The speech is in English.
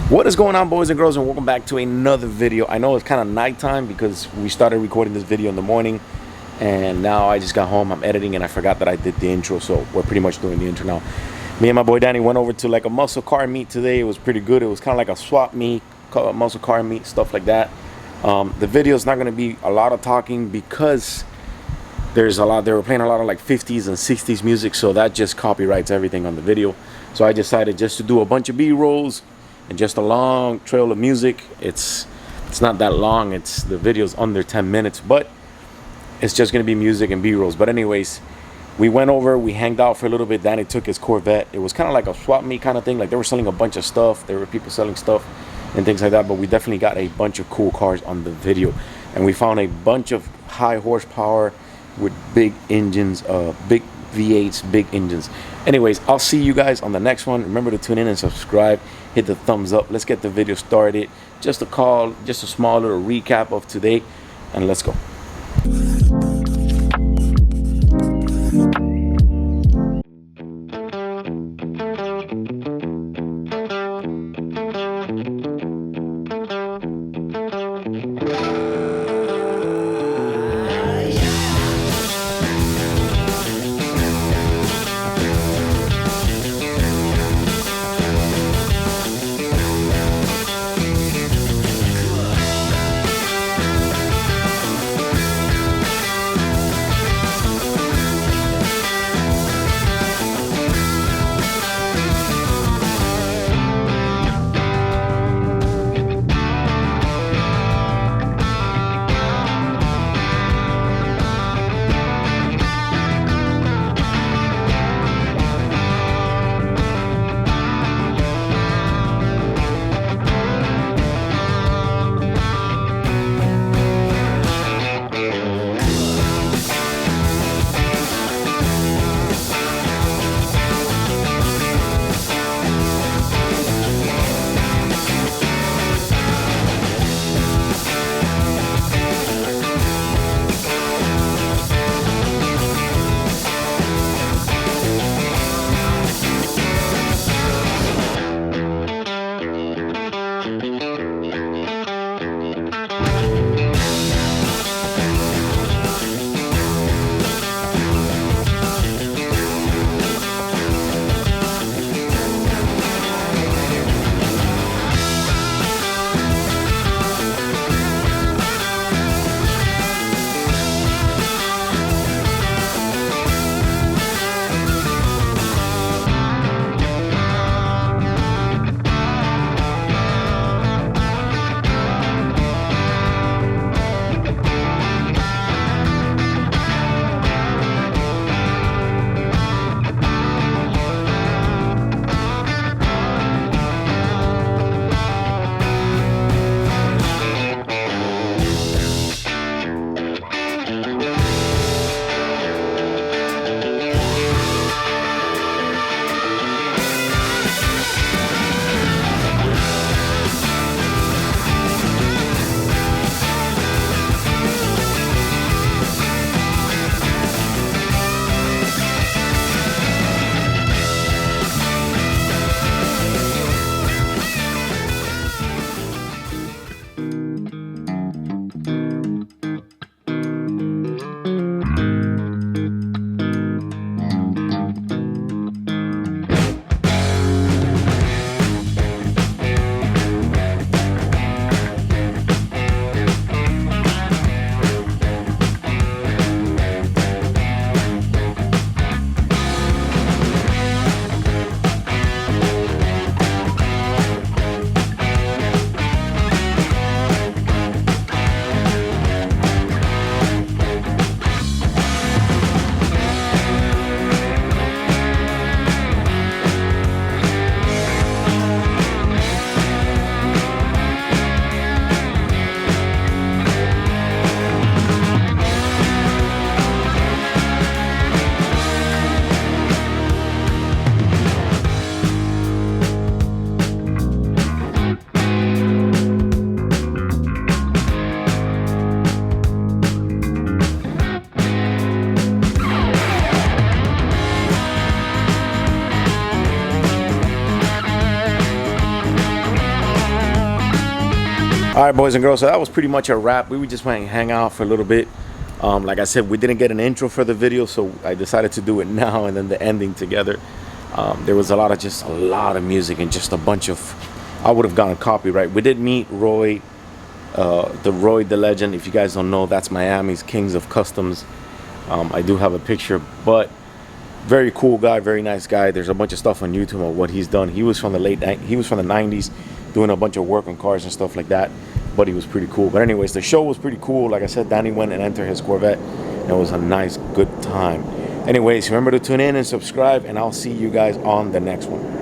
What is going on, boys and girls, and welcome back to another video. I know it's kind of nighttime because we started recording this video in the morning, and now I just got home. I'm editing and I forgot that I did the intro, so we're pretty much doing the intro now. Me and my boy Danny went over to like a muscle car meet today. It was pretty good. It was kind of like a swap meet, muscle car meet, stuff like that. The video is not going to be a lot of talking because there's a lot. They were playing a lot of like 50s and 60s music, so that just copyrights everything on the video. So I decided just to do a bunch of B-rolls and just a long trail of music. It's not that long. The video's under 10 minutes, but it's just gonna be music and B-rolls. But anyways, we went over, we hanged out for a little bit. Danny took his Corvette. It was kind of like a swap meet kind of thing. Like they were selling a bunch of stuff. There were people selling stuff and things like that, but we definitely got a bunch of cool cars on the video. And we found a bunch of high horsepower with big engines, big V8s, big engines. Anyways, I'll see you guys on the next one. Remember to tune in and subscribe. Hit the thumbs up. Let's get the video started. Just a small little recap of today, and let's go. All right, boys and girls, so that was pretty much a wrap. We just went and hang out for a little bit. Like I said, we didn't get an intro for the video, so I decided to do it now and then the ending together. There was a lot of music and just a bunch of, I would have gotten copyright. We did meet Roy, the legend. If you guys don't know, that's Miami's Kings of Customs. I do have a picture, but very cool guy, very nice guy. There's a bunch of stuff on YouTube of what he's done. He was from the '90s, doing a bunch of work on cars and stuff like that. But he was pretty cool. But anyways, the show was pretty cool. Like I said, Danny went and entered his Corvette, and it was a nice, good time. Anyways, remember to tune in and subscribe, and I'll see you guys on the next one.